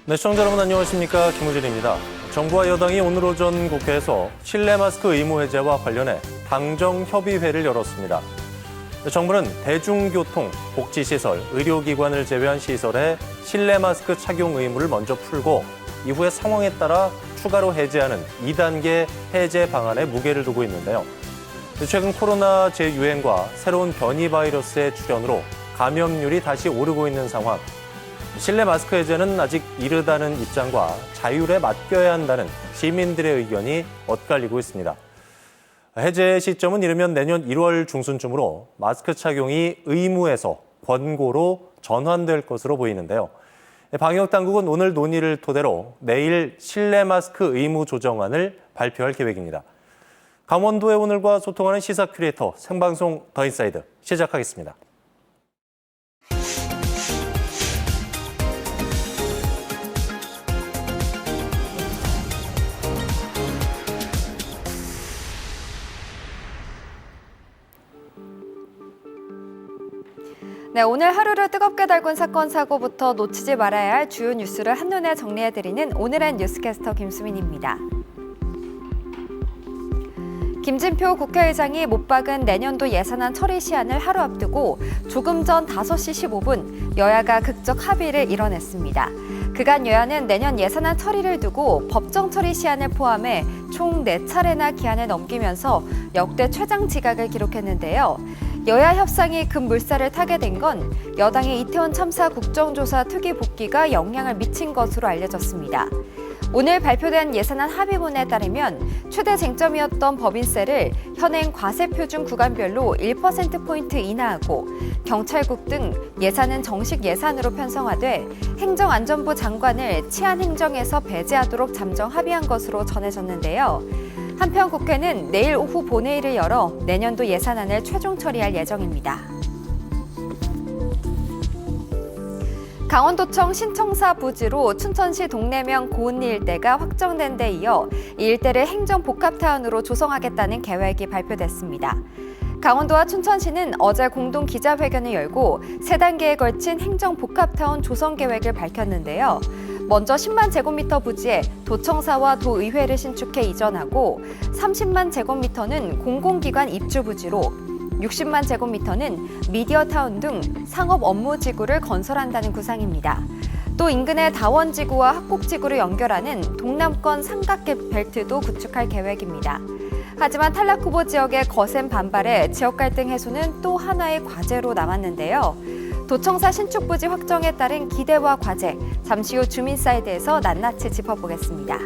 네, 시청자 여러분 안녕하십니까? 김우진입니다. 정부와 여당이 오늘 오전 국회에서 실내 마스크 의무 해제와 관련해 당정협의회를 열었습니다. 정부는 대중교통, 복지시설, 의료기관을 제외한 시설에 실내 마스크 착용 의무를 먼저 풀고 이후에 상황에 따라 추가로 해제하는 2단계 해제 방안에 무게를 두고 있는데요. 최근 코로나 재유행과 새로운 변이 바이러스의 출현으로 감염률이 다시 오르고 있는 상황. 실내 마스크 해제는 아직 이르다는 입장과 자율에 맡겨야 한다는 시민들의 의견이 엇갈리고 있습니다. 해제 시점은 이르면 내년 1월 중순쯤으로 마스크 착용이 의무에서 권고로 전환될 것으로 보이는데요. 방역당국은 오늘 논의를 토대로 내일 실내 마스크 의무 조정안을 발표할 계획입니다. 강원도의 오늘과 소통하는 시사 큐레이터 생방송 더 인사이드 시작하겠습니다. 네, 오늘 하루를 뜨겁게 달군 사건, 사고부터 놓치지 말아야 할 주요 뉴스를 한눈에 정리해드리는 오늘의 뉴스캐스터 김수민입니다. 김진표 국회의장이 못 박은 내년도 예산안 처리 시한을 하루 앞두고 조금 전 5시 15분 여야가 극적 합의를 이뤄냈습니다. 그간 여야는 내년 예산안 처리를 두고 법정 처리 시한을 포함해 총 4차례나 기한을 넘기면서 역대 최장 지각을 기록했는데요. 여야 협상이 급물살을 타게 된 건 여당의 이태원 참사 국정조사 특위 복귀가 영향을 미친 것으로 알려졌습니다. 오늘 발표된 예산안 합의문에 따르면 최대 쟁점이었던 법인세를 현행 과세표준 구간별로 1%포인트 인하하고 경찰국 등 예산은 정식 예산으로 편성화돼 행정안전부 장관을 치안행정에서 배제하도록 잠정 합의한 것으로 전해졌는데요. 한편 국회는 내일 오후 본회의를 열어 내년도 예산안을 최종 처리할 예정입니다. 강원도청 신청사 부지로 춘천시 동래면 고은리 일대가 확정된 데 이어 이 일대를 행정복합타운으로 조성하겠다는 계획이 발표됐습니다. 강원도와 춘천시는 어제 공동 기자회견을 열고 3단계에 걸친 행정복합타운 조성 계획을 밝혔는데요. 먼저 10만 제곱미터 부지에 도청사와 도의회를 신축해 이전하고 30만 제곱미터는 공공기관 입주 부지로 60만 제곱미터는 미디어타운 등 상업 업무지구를 건설한다는 구상입니다. 또 인근의 다원지구와 학곡지구를 연결하는 동남권 삼각벨트도 구축할 계획입니다. 하지만 탈락 후보 지역의 거센 반발에 지역 갈등 해소는 또 하나의 과제로 남았는데요. 도청사 신축 부지 확정에 따른 기대와 과제, 잠시 후 주민사이드에서 낱낱이 짚어보겠습니다.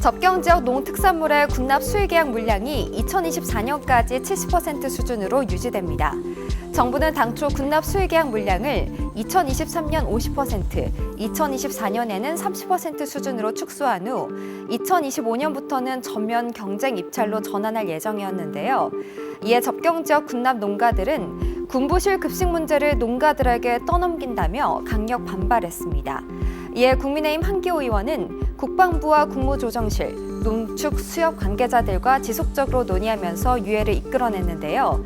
접경지역 농특산물의 군납 수의계약 물량이 2024년까지 70% 수준으로 유지됩니다. 정부는 당초 군납 수의계약 물량을 2023년 50%, 2024년에는 30% 수준으로 축소한 후 2025년부터는 전면 경쟁 입찰로 전환할 예정이었는데요. 이에 접경지역 군납 농가들은 군부실 급식 문제를 농가들에게 떠넘긴다며 강력 반발했습니다. 이에 국민의힘 한기호 의원은 국방부와 국무조정실, 농축 수협 관계자들과 지속적으로 논의하면서 유예를 이끌어냈는데요.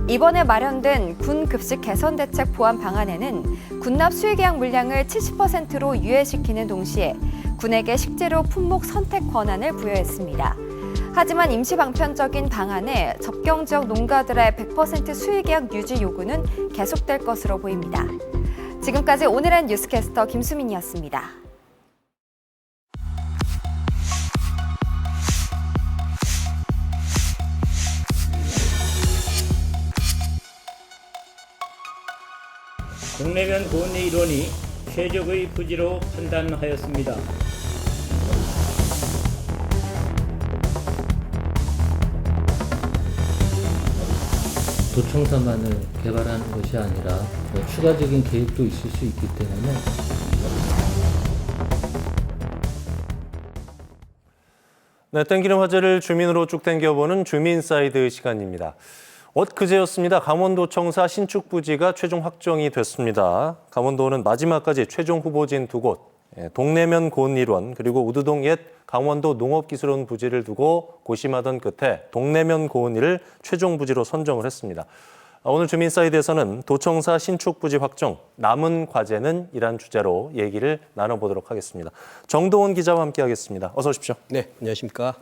이번에 마련된 군 급식 개선 대책 보완 방안에는 군납 수의계약 물량을 70%로 유예시키는 동시에 군에게 식재료 품목 선택 권한을 부여했습니다. 하지만 임시 방편적인 방안에 접경지역 농가들의 100% 수의계약 유지 요구는 계속될 것으로 보입니다. 지금까지 오늘의 뉴스캐스터 김수민이었습니다. 동래면 고은리 일원이 최적의 부지로 판단하였습니다. 도청사만을 개발하는 것이 아니라 추가적인 계획도 있을 수 있기 때문에 네, 땡기는 화제를 주민으로 쭉 땡겨보는 주민사이드 시간입니다. 엊그제였습니다. 강원도청사 신축 부지가 최종 확정이 됐습니다. 강원도는 마지막까지 최종 후보지인 2곳, 동래면 고은리원 그리고 우두동 옛 강원도 농업기술원 부지를 두고 고심하던 끝에 동래면 고은리를 최종 부지로 선정을 했습니다. 오늘 주민사이드에서는 도청사 신축 부지 확정, 남은 과제는 이란 주제로 얘기를 나눠보도록 하겠습니다. 정도원 기자와 함께하겠습니다. 어서 오십시오. 네, 안녕하십니까.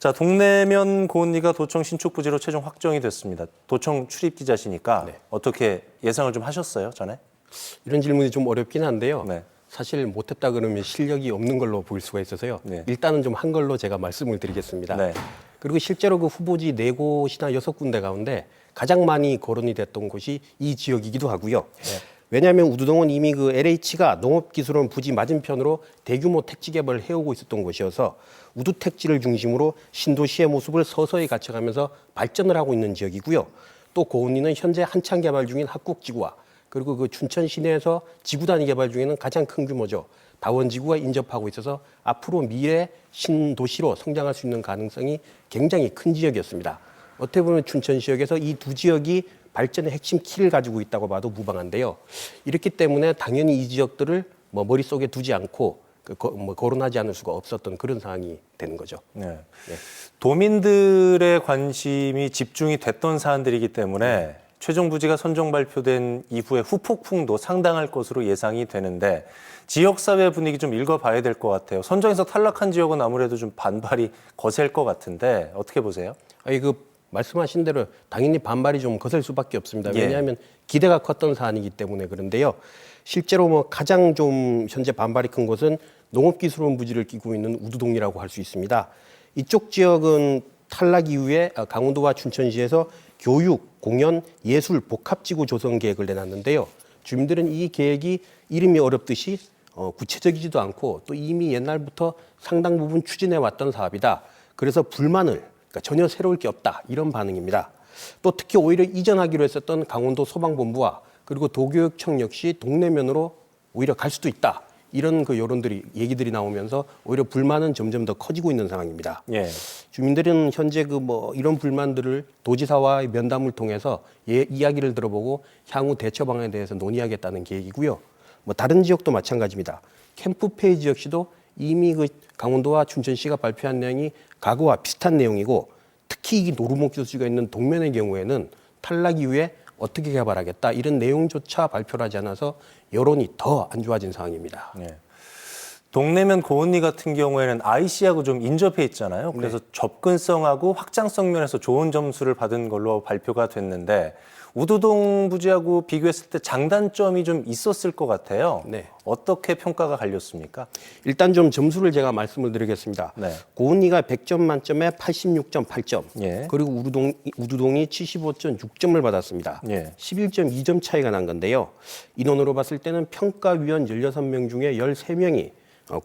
자, 동래면 고은리가 도청 신축 부지로 최종 확정이 됐습니다. 도청 출입 기자시니까 네. 어떻게 예상을 좀 하셨어요, 전에? 이런 질문이 좀 어렵긴 한데요. 네. 사실 못했다 그러면 실력이 없는 걸로 보일 수가 있어서요. 네. 일단은 좀 한 걸로 제가 말씀을 드리겠습니다. 네. 그리고 실제로 그 후보지 4곳이나 6군데 가운데 가장 많이 거론이 됐던 곳이 이 지역이기도 하고요. 왜냐하면 우두동은 이미 그 LH가 농업기술원 부지 맞은편으로 대규모 택지 개발을 해오고 있었던 곳이어서 우두 택지를 중심으로 신도시의 모습을 서서히 갖춰가면서 발전을 하고 있는 지역이고요. 또 고은리는 현재 한창 개발 중인 합국지구와 그리고 그 춘천 시내에서 지구 단위 개발 중에는 가장 큰 규모죠. 다원지구가 인접하고 있어서 앞으로 미래 신도시로 성장할 수 있는 가능성이 굉장히 큰 지역이었습니다. 어떻게 보면 춘천 지역에서 이 두 지역이 발전의 핵심 키를 가지고 있다고 봐도 무방한데요. 이렇기 때문에 당연히 이 지역들을 머릿속에 두지 않고 거론하지 않을 수가 없었던 그런 상황이 되는 거죠. 네. 도민들의 관심이 집중이 됐던 사안들이기 때문에 최종 부지가 선정 발표된 이후에 후폭풍도 상당할 것으로 예상이 되는데 지역사회 분위기 좀 읽어봐야 될 것 같아요. 선정에서 탈락한 지역은 아무래도 좀 반발이 거셀 것 같은데 어떻게 보세요? 말씀하신 대로 당연히 반발이 좀 거셀 수밖에 없습니다. 예. 왜냐하면 기대가 컸던 사안이기 때문에 그런데요. 실제로 가장 좀 현재 반발이 큰 곳은 농업기술원 부지를 끼고 있는 우두동이라고 할 수 있습니다. 이쪽 지역은 탈락 이후에 강원도와 춘천시에서 교육, 공연, 예술 복합지구 조성 계획을 내놨는데요. 주민들은 이 계획이 이름이 어렵듯이 구체적이지도 않고 또 이미 옛날부터 상당 부분 추진해 왔던 사업이다. 그래서 불만을 전혀 새로울 게 없다. 이런 반응입니다. 또 특히 오히려 이전하기로 했었던 강원도 소방본부와 그리고 도교육청 역시 동래면으로 오히려 갈 수도 있다. 이런 그 여론들이 얘기들이 나오면서 오히려 불만은 점점 더 커지고 있는 상황입니다. 예. 주민들은 현재 이런 불만들을 도지사와의 면담을 통해서 이야기를 들어보고 향후 대처 방안에 대해서 논의하겠다는 계획이고요. 다른 지역도 마찬가지입니다. 캠프페이지 역시도 이미 강원도와 춘천시가 발표한 내용이 과거와 비슷한 내용이고 특히 이 노루목교수지가 있는 동면의 경우에는 탈락 이후에 어떻게 개발하겠다 이런 내용조차 발표를 하지 않아서 여론이 더 안 좋아진 상황입니다. 네. 동래면 고은리 같은 경우에는 IC하고 좀 인접해 있잖아요. 그래서 접근성하고 확장성 면에서 좋은 점수를 받은 걸로 발표가 됐는데 우두동 부지하고 비교했을 때 장단점이 좀 있었을 것 같아요. 네. 어떻게 평가가 갈렸습니까? 일단 좀 점수를 제가 말씀을 드리겠습니다. 네. 고은리가 100점 만점에 86.8점, 예. 그리고 우두동이 75.6점을 받았습니다. 예. 11.2점 차이가 난 건데요. 인원으로 봤을 때는 평가위원 16명 중에 13명이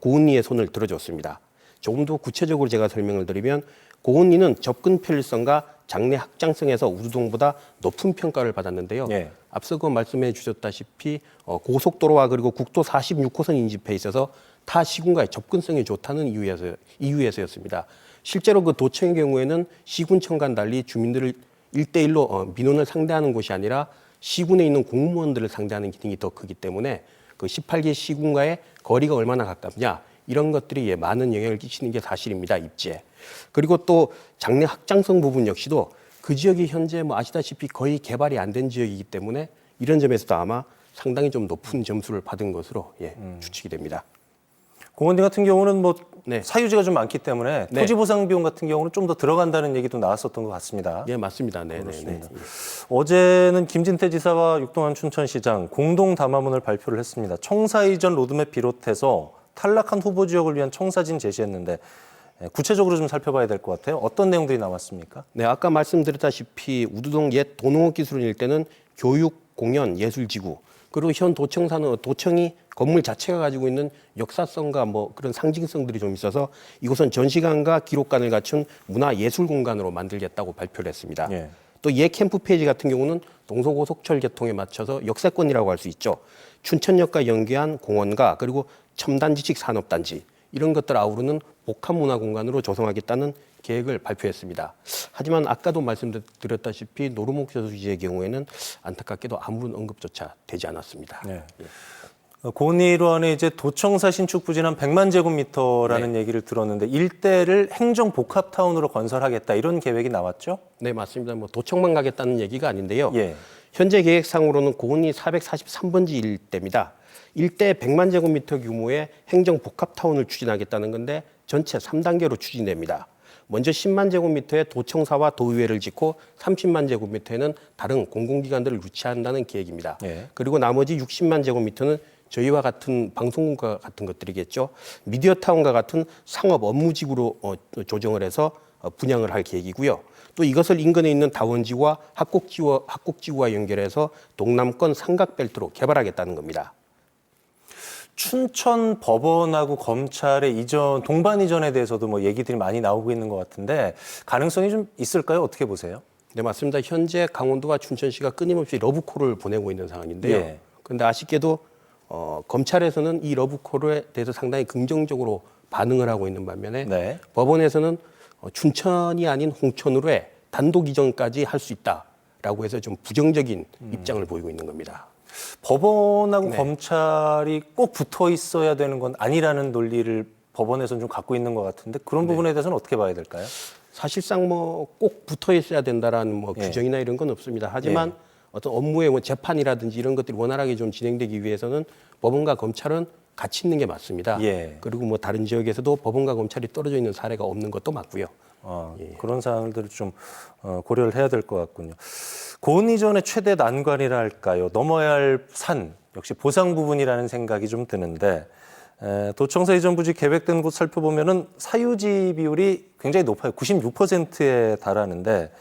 고은리의 손을 들어줬습니다. 조금 더 구체적으로 제가 설명을 드리면 고은리는 접근 편리성과 장래 확장성에서 우두동보다 높은 평가를 받았는데요. 예. 앞서 말씀해 주셨다시피 고속도로와 그리고 국도 46호선 인접해 있어서 타 시군과의 접근성이 좋다는 이유에서였습니다. 실제로 도청의 경우에는 시군청과는 달리 주민들을 1대1로 민원을 상대하는 곳이 아니라 시군에 있는 공무원들을 상대하는 기능이 더 크기 때문에 18개 시군과의 거리가 얼마나 가깝냐 이런 것들이 많은 영향을 끼치는 게 사실입니다. 입지에. 그리고 또 장래 확장성 부분 역시도 그 지역이 현재 아시다시피 거의 개발이 안 된 지역이기 때문에 이런 점에서도 아마 상당히 좀 높은 점수를 받은 것으로 추측이 됩니다. 고은리 같은 경우는 네. 사유지가 좀 많기 때문에 네. 토지 보상 비용 같은 경우는 좀 더 들어간다는 얘기도 나왔었던 것 같습니다. 예, 맞습니다. 네, 그렇습니다. 어제는 김진태 지사와 육동환 춘천시장 공동 담화문을 발표를 했습니다. 청사 이전 로드맵 비롯해서 탈락한 후보 지역을 위한 청사진 제시했는데 구체적으로 좀 살펴봐야 될 것 같아요. 어떤 내용들이 나왔습니까? 네, 아까 말씀드렸다시피 우두동 옛 도농업기술원일 때는 교육, 공연, 예술지구 그리고 현 도청사는 도청이 건물 자체가 가지고 있는 역사성과 그런 상징성들이 좀 있어서 이곳은 전시관과 기록관을 갖춘 문화예술공간으로 만들겠다고 발표를 했습니다. 예. 또 옛 캠프페이지 같은 경우는 동서고속철 개통에 맞춰서 역세권이라고 할 수 있죠. 춘천역과 연계한 공원과 그리고 첨단지식 산업단지 이런 것들 아우르는 복합문화공간으로 조성하겠다는 계획을 발표했습니다. 하지만 아까도 말씀드렸다시피 노루목 저수지의 경우에는 안타깝게도 아무런 언급조차 되지 않았습니다. 네. 고은일원에 이제 도청사 신축 부지는 한 100만 제곱미터라는 얘기를 들었는데 일대를 행정 복합타운으로 건설하겠다 이런 계획이 나왔죠? 네, 맞습니다. 뭐 도청만 가겠다는 얘기가 아닌데요. 예. 현재 계획상으로는 고은이 443번지 일대입니다. 일대 100만 제곱미터 규모의 행정 복합타운을 추진하겠다는 건데 전체 3단계로 추진됩니다. 먼저 10만 제곱미터의 도청사와 도의회를 짓고 30만 제곱미터에는 다른 공공기관들을 유치한다는 계획입니다. 예. 그리고 나머지 60만 제곱미터는 저희와 같은 방송국과 같은 것들이겠죠. 미디어타운과 같은 상업 업무지구로 조정을 해서 분양을 할 계획이고요. 또 이것을 인근에 있는 다원지구와 합곡지구와 연결해서 동남권 삼각벨트로 개발하겠다는 겁니다. 춘천 법원하고 검찰의 이전, 동반 이전에 대해서도 뭐 얘기들이 많이 나오고 있는 것 같은데 가능성이 좀 있을까요? 어떻게 보세요? 네, 맞습니다. 현재 강원도와 춘천시가 끊임없이 러브콜을 보내고 있는 상황인데요. 예. 그런데 아쉽게도 검찰에서는 이 러브콜에 대해서 상당히 긍정적으로 반응을 하고 있는 반면에 네. 법원에서는 춘천이 아닌 홍천으로의 단독 이전까지 할 수 있다라고 해서 좀 부정적인 입장을 보이고 있는 겁니다. 법원하고 네. 검찰이 꼭 붙어 있어야 되는 건 아니라는 논리를 법원에서는 좀 갖고 있는 것 같은데 그런 부분에 대해서는 어떻게 봐야 될까요? 사실상 뭐 꼭 붙어 있어야 된다라는 뭐 예. 규정이나 이런 건 없습니다. 하지만 어떤 업무의 뭐 재판이라든지 이런 것들이 원활하게 좀 진행되기 위해서는 법원과 검찰은 같이 있는 게 맞습니다. 예. 그리고 뭐 다른 지역에서도 법원과 검찰이 떨어져 있는 사례가 없는 것도 맞고요. 그런 사항들을 좀 고려를 해야 될 것 같군요. 고은 이전의 최대 난관이라 할까요? 넘어야 할 산, 역시 보상 부분이라는 생각이 좀 드는데 도청사 이전 부지 계획된 곳 살펴보면은 사유지 비율이 굉장히 높아요. 96%에 달하는데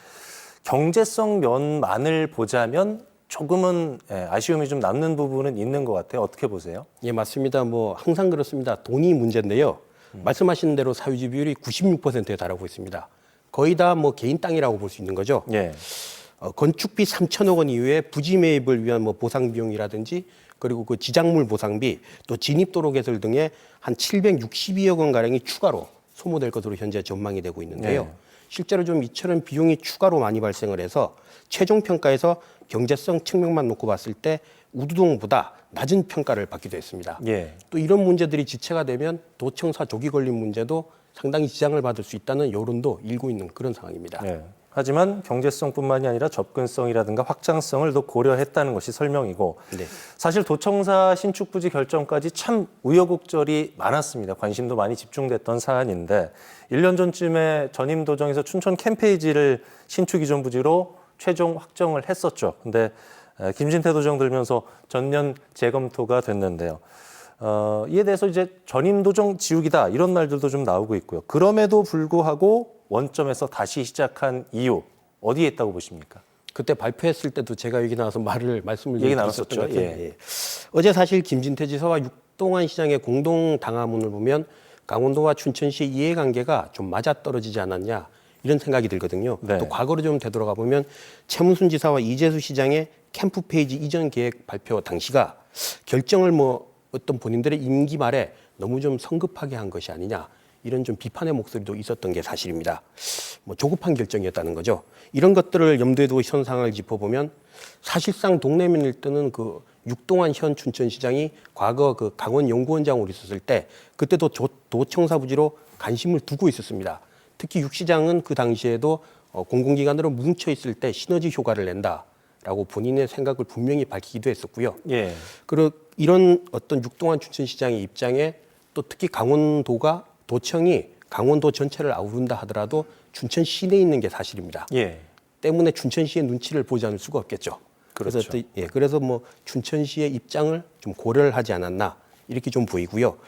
경제성 면만을 보자면 조금은 아쉬움이 좀 남는 부분은 있는 것 같아요. 어떻게 보세요? 예, 맞습니다. 뭐 항상 그렇습니다. 돈이 문제인데요. 말씀하신 대로 사유지 비율이 96%에 달하고 있습니다. 거의 다 뭐 개인 땅이라고 볼 수 있는 거죠. 예. 건축비 3천억 원 이후에 부지 매입을 위한 뭐 보상 비용이라든지 그리고 그 지작물 보상비 또 진입도로 개설 등의 한 762억 원 가량이 추가로 소모될 것으로 현재 전망이 되고 있는데요. 네. 실제로 좀 이처럼 비용이 추가로 많이 발생을 해서 최종 평가에서 경제성 측면만 놓고 봤을 때 우두동보다 낮은 평가를 받기도 했습니다. 예. 또 이런 문제들이 지체가 되면 도청사 조기 건립 문제도 상당히 지장을 받을 수 있다는 여론도 일고 있는 그런 상황입니다. 예. 하지만 경제성뿐만이 아니라 접근성이라든가 확장성을 더 고려했다는 것이 설명이고 네. 사실 도청사 신축 부지 결정까지 참 우여곡절이 많았습니다. 관심도 많이 집중됐던 사안인데 1년 전쯤에 전임 도정에서 춘천 캠페이지를 신축 이전 부지로 최종 확정을 했었죠. 근데 김진태 도정 들면서 전면 재검토가 됐는데요. 이에 대해서 이제 전임 도정 지우기다 이런 말들도 좀 나오고 있고요. 그럼에도 불구하고 원점에서 다시 시작한 이유 어디에 있다고 보십니까? 그때 발표했을 때도 제가 여기 나와서 말씀을 얘기 드렸었던 나눴었죠. 것 같아요. 예. 예. 어제 사실 김진태 지사와 육동안 시장의 공동 당화문을 보면 강원도와 춘천시의 이해관계가 좀 맞아떨어지지 않았냐 이런 생각이 들거든요. 네. 또 과거로 좀 되돌아가 보면 최문순 지사와 이재수 시장의 캠프 페이지 이전 계획 발표 당시가 결정을 뭐 어떤 본인들의 임기 말에 너무 좀 성급하게 한 것이 아니냐 이런 좀 비판의 목소리도 있었던 게 사실입니다. 뭐 조급한 결정이었다는 거죠. 이런 것들을 염두에 두고 현 상황을 짚어보면 사실상 동네민 일등은 그 육동환 현 춘천시장이 과거 그 강원연구원장으로 있었을 때 그때도 도청사 부지로 관심을 두고 있었습니다. 특히 육 시장은 그 당시에도 공공기관으로 뭉쳐 있을 때 시너지 효과를 낸다라고 본인의 생각을 분명히 밝히기도 했었고요. 예. 그리고 이런 어떤 육동환 춘천시장의 입장에 또 특히 강원도가 도청이 강원도 전체를 아우른다 하더라도 춘천 시내에 있는 게 사실입니다. 예. 때문에 춘천시의 눈치를 보지 않을 수가 없겠죠. 그렇죠. 그래서 뭐 춘천시의 입장을 좀 고려를 하지 않았나 이렇게 좀 보이고요.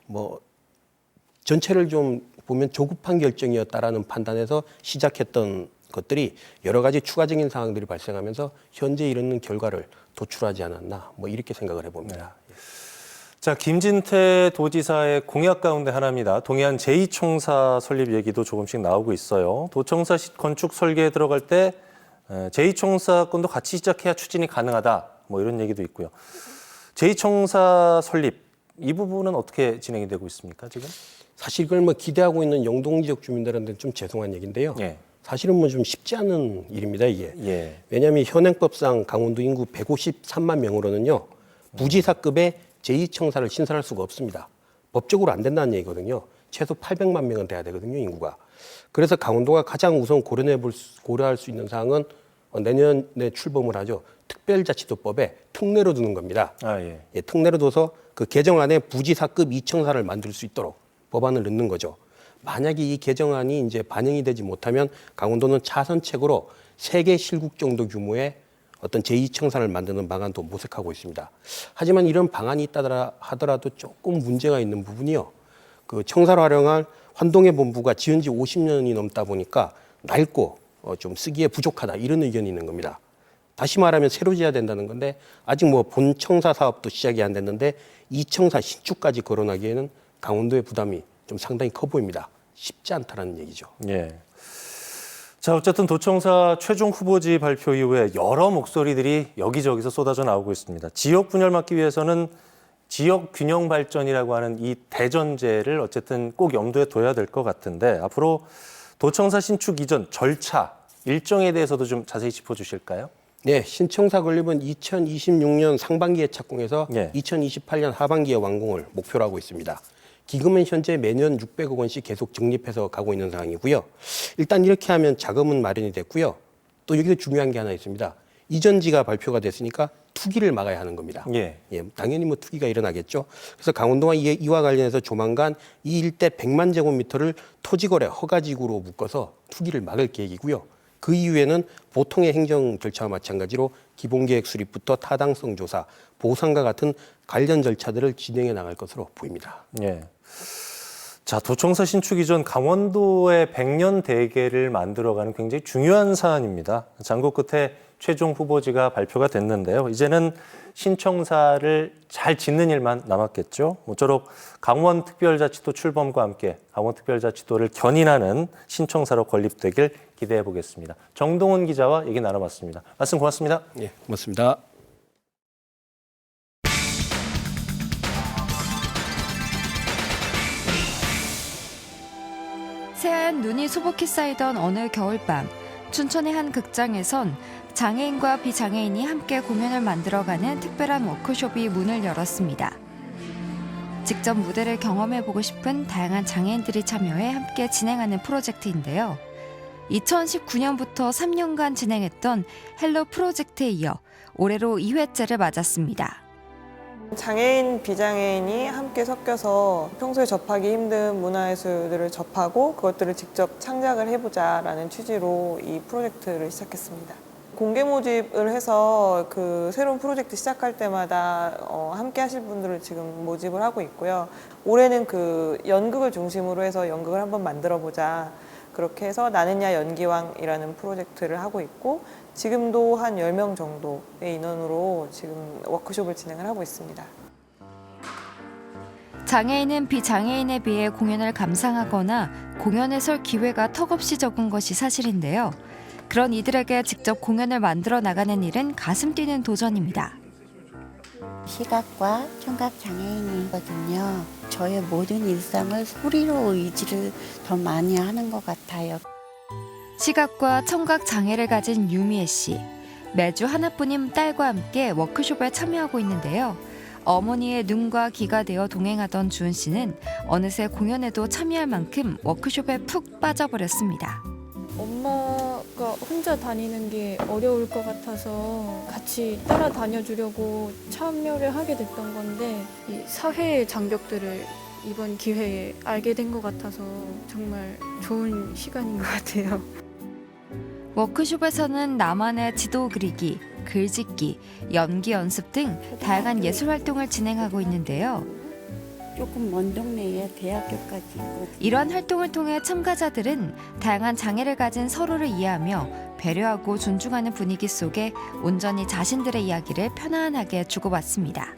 뭐 전체를 좀 보면 조급한 결정이었다라는 판단에서 시작했던 것들이 여러 가지 추가적인 상황들이 발생하면서 현재 이르는 결과를 도출하지 않았나 뭐 이렇게 생각을 해봅니다. 자, 김진태 도지사의 공약 가운데 하나입니다. 동해안 제2총사 설립 얘기도 조금씩 나오고 있어요. 도청사 건축 설계에 들어갈 때 제2총사건도 같이 시작해야 추진이 가능하다. 뭐 이런 얘기도 있고요. 제2총사 설립 이 부분은 어떻게 진행이 되고 있습니까, 지금? 사실 그걸 뭐 기대하고 있는 영동 지역 주민들한테는 좀 죄송한 얘기인데요. 예. 사실은 뭐 좀 쉽지 않은 일입니다, 이게. 예. 왜냐하면 현행법상 강원도 인구 153만 명으로는요, 부지사급의 제2청사를 신설할 수가 없습니다. 법적으로 안 된다는 얘기거든요. 최소 800만 명은 돼야 되거든요, 인구가. 그래서 강원도가 가장 우선 고려할 수 있는 사항은 내년에 출범을 하죠. 특별자치도법에 특례로 두는 겁니다. 예. 예, 특례로 둬서 그 개정안에 부지사급 2청사를 만들 수 있도록 법안을 넣는 거죠. 만약에 이 개정안이 이제 반영이 되지 못하면 강원도는 차선책으로 3개 실국 정도 규모의 어떤 제2청사를 만드는 방안도 모색하고 있습니다. 하지만 이런 방안이 있다 하더라도 조금 문제가 있는 부분이요. 그 청사로 활용할 환동의 본부가 지은 지 50년이 넘다 보니까 낡고 좀 쓰기에 부족하다 이런 의견이 있는 겁니다. 다시 말하면 새로 지어야 된다는 건데 아직 뭐 본 청사 사업도 시작이 안 됐는데 이 청사 신축까지 거론하기에는 강원도의 부담이 좀 상당히 커 보입니다. 쉽지 않다는 얘기죠. 예. 자, 어쨌든 도청사 최종 후보지 발표 이후에 여러 목소리들이 여기저기서 쏟아져 나오고 있습니다. 지역 분열 막기 위해서는 지역 균형 발전이라고 하는 이 대전제를 어쨌든 꼭 염두에 둬야 될 것 같은데 앞으로 도청사 신축 이전 절차, 일정에 대해서도 좀 자세히 짚어주실까요? 네, 신청사 건립은 2026년 상반기에 착공해서 예. 2028년 하반기에 완공을 목표로 하고 있습니다. 기금은 현재 매년 600억 원씩 계속 적립해서 가고 있는 상황이고요. 일단 이렇게 하면 자금은 마련이 됐고요. 또 여기서 중요한 게 하나 있습니다. 이전지가 발표가 됐으니까 투기를 막아야 하는 겁니다. 예. 당연히 뭐 투기가 일어나겠죠. 그래서 강원도가 이와 관련해서 조만간 이 일대 100만 제곱미터를 토지거래 허가지구로 묶어서 투기를 막을 계획이고요. 그 이후에는 보통의 행정 절차와 마찬가지로 기본계획 수립부터 타당성 조사, 보상과 같은 관련 절차들을 진행해 나갈 것으로 보입니다. 예. 자, 도청사 신축 이전 강원도의 100년 대계를 만들어가는 굉장히 중요한 사안입니다. 장고 끝에 최종 후보지가 발표가 됐는데요. 이제는 신청사를 잘 짓는 일만 남았겠죠. 모쪼록 강원특별자치도 출범과 함께 강원특별자치도를 견인하는 신청사로 건립되길 기대해 보겠습니다. 정동훈 기자와 얘기 나눠봤습니다. 말씀 고맙습니다. 예, 고맙습니다. 새하얀 눈이 소복히 쌓이던 어느 겨울밤, 춘천의 한 극장에선 장애인과 비장애인이 함께 공연을 만들어가는 특별한 워크숍이 문을 열었습니다. 직접 무대를 경험해보고 싶은 다양한 장애인들이 참여해 함께 진행하는 프로젝트인데요. 2019년부터 3년간 진행했던 헬로 프로젝트에 이어 올해로 2회째를 맞았습니다. 장애인, 비장애인이 함께 섞여서 평소에 접하기 힘든 문화예술들을 접하고 그것들을 직접 창작을 해보자라는 취지로 이 프로젝트를 시작했습니다. 공개 모집을 해서 그 새로운 프로젝트 시작할 때마다 함께 하실 분들을 지금 모집을 하고 있고요. 올해는 그 연극을 중심으로 해서 연극을 한번 만들어 보자. 그렇게 해서 나는야 연기왕이라는 프로젝트를 하고 있고 지금도 한 10명 정도의 인원으로 지금 워크숍을 진행을 하고 있습니다. 장애인은 비장애인에 비해 공연을 감상하거나 공연에 설 기회가 턱없이 적은 것이 사실인데요. 그런 이들에게 직접 공연을 만들어 나가는 일은 가슴 뛰는 도전입니다. 시각과 청각 장애인이거든요. 저의 모든 일상을 소리로 의지를 더 많이 하는 것 같아요. 시각과 청각 장애를 가진 유미애 씨. 매주 하나뿐인 딸과 함께 워크숍에 참여하고 있는데요. 어머니의 눈과 귀가 되어 동행하던 주은 씨는 어느새 공연에도 참여할 만큼 워크숍에 푹 빠져버렸습니다. 엄마가 혼자 다니는 게 어려울 것 같아서 같이 따라다녀 주려고 참여를 하게 됐던 건데 이 사회의 장벽들을 이번 기회에 알게 된 것 같아서 정말 좋은 시간인 것 같아요. 워크숍에서는 나만의 지도 그리기, 글짓기, 연기 연습 등 다양한 예술 활동을 진행하고 있는데요. 조금 먼 동네에 대학교까지 있거든요. 이러한 활동을 통해 참가자들은 다양한 장애를 가진 서로를 이해하며 배려하고 존중하는 분위기 속에 온전히 자신들의 이야기를 편안하게 주고받습니다.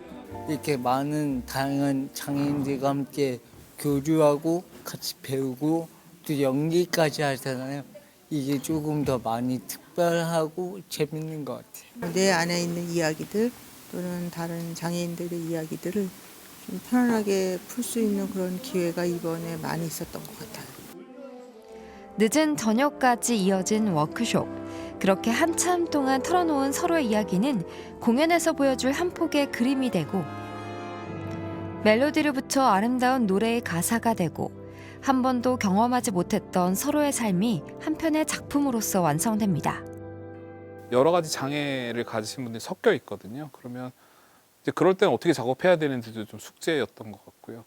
이렇게 많은 다양한 장애인들과 함께 교류하고 같이 배우고 또 연기까지 하잖아요. 이게 조금 더 많이 특별하고 재밌는 것 같아요. 내 안에 있는 이야기들 또는 다른 장애인들의 이야기들을 좀 편안하게 풀 수 있는 그런 기회가 이번에 많이 있었던 것 같아요. 늦은 저녁까지 이어진 워크숍. 그렇게 한참 동안 털어놓은 서로의 이야기는 공연에서 보여줄 한 폭의 그림이 되고 멜로디를 붙여 아름다운 노래의 가사가 되고 한 번도 경험하지 못했던 서로의 삶이 한 편의 작품으로서 완성됩니다. 여러 가지 장애를 가지신 분들이 섞여 있거든요. 그러면 이제 그럴 때는 어떻게 작업해야 되는지도 좀 숙제였던 것 같고요.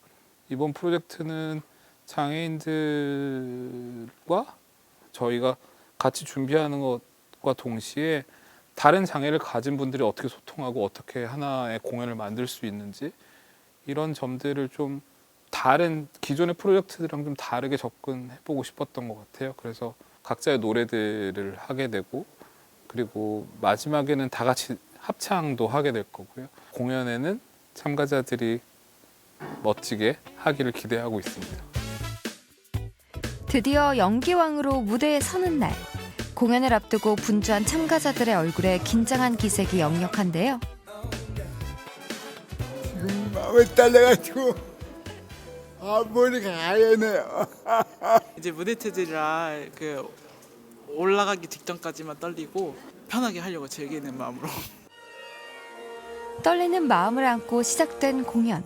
이번 프로젝트는 장애인들과 저희가 같이 준비하는 것과 동시에 다른 장애를 가진 분들이 어떻게 소통하고 어떻게 하나의 공연을 만들 수 있는지 이런 점들을 좀 다른 기존의 프로젝트들이랑 좀 다르게 접근해보고 싶었던 것 같아요. 그래서 각자의 노래들을 하게 되고 그리고 마지막에는 다 같이 합창도 하게 될 거고요. 공연에는 참가자들이 멋지게 하기를 기대하고 있습니다. 드디어 연기왕으로 무대에 서는 날. 공연을 앞두고 분주한 참가자들의 얼굴에 긴장한 기색이 역력한데요. 지금 마음이 떨려가지고 머리가 하얘네요. 이제 무대 체질이라 올라가기 직전까지만 떨리고 편하게 하려고 즐기는 마음으로. 떨리는 마음을 안고 시작된 공연.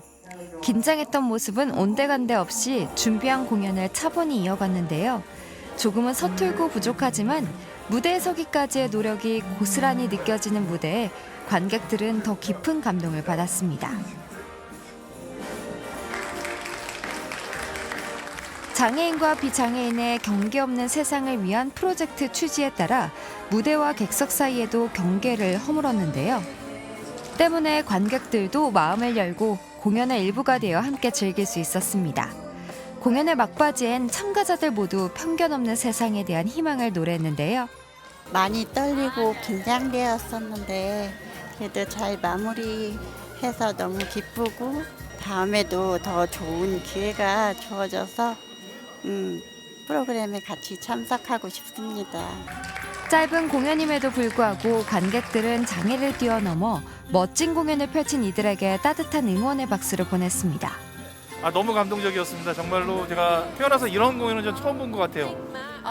긴장했던 모습은 온데간데 없이 준비한 공연을 차분히 이어갔는데요. 조금은 서툴고 부족하지만 무대에 서기까지의 노력이 고스란히 느껴지는 무대에 관객들은 더 깊은 감동을 받았습니다. 장애인과 비장애인의 경계 없는 세상을 위한 프로젝트 취지에 따라 무대와 객석 사이에도 경계를 허물었는데요. 때문에 관객들도 마음을 열고 공연의 일부가 되어 함께 즐길 수 있었습니다. 공연의 막바지엔 참가자들 모두 편견 없는 세상에 대한 희망을 노래했는데요. 많이 떨리고 긴장되었었는데 그래도 잘 마무리해서 너무 기쁘고 다음에도 더 좋은 기회가 주어져서 프로그램에 같이 참석하고 싶습니다. 짧은 공연임에도 불구하고 관객들은 장애를 뛰어넘어 멋진 공연을 펼친 이들에게 따뜻한 응원의 박수를 보냈습니다. 너무 감동적이었습니다. 정말로 제가 태어나서 이런 공연은 전 처음 본 것 같아요.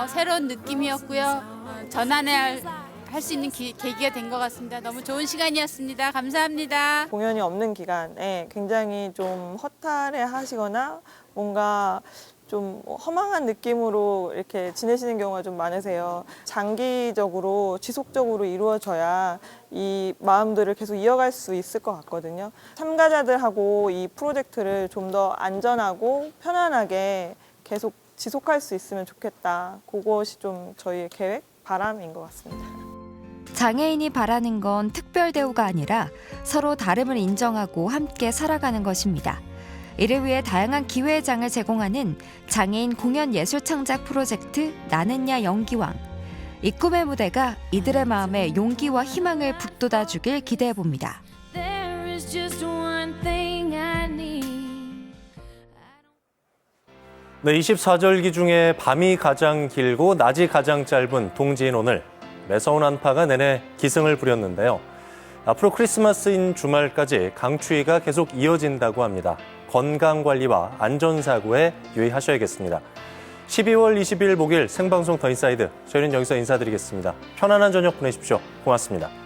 새로운 느낌이었고요. 전환을 할 수 있는 계기가 된 것 같습니다. 너무 좋은 시간이었습니다. 감사합니다. 공연이 없는 기간에 굉장히 좀 허탈해 하시거나 뭔가 좀 허망한 느낌으로 이렇게 지내시는 경우가 좀 많으세요. 장기적으로 지속적으로 이루어져야 이 마음들을 계속 이어갈 수 있을 것 같거든요. 참가자들하고 이 프로젝트를 좀 더 안전하고 편안하게 계속 지속할 수 있으면 좋겠다. 그것이 좀 저희의 계획, 바람인 것 같습니다. 장애인이 바라는 건 특별 대우가 아니라 서로 다름을 인정하고 함께 살아가는 것입니다. 이를 위해 다양한 기회의 장을 제공하는 장애인 공연 예술 창작 프로젝트 나는야 연기왕. 이 꿈의 무대가 이들의 마음에 용기와 희망을 북돋아 주길 기대해 봅니다. 네, 24절기 중에 밤이 가장 길고 낮이 가장 짧은 동지인 오늘. 매서운 한파가 내내 기승을 부렸는데요. 앞으로 크리스마스인 주말까지 강추위가 계속 이어진다고 합니다. 건강관리와 안전사고에 유의하셔야겠습니다. 12월 20일 목요일 생방송 더 인사이드. 저희는 여기서 인사드리겠습니다. 편안한 저녁 보내십시오. 고맙습니다.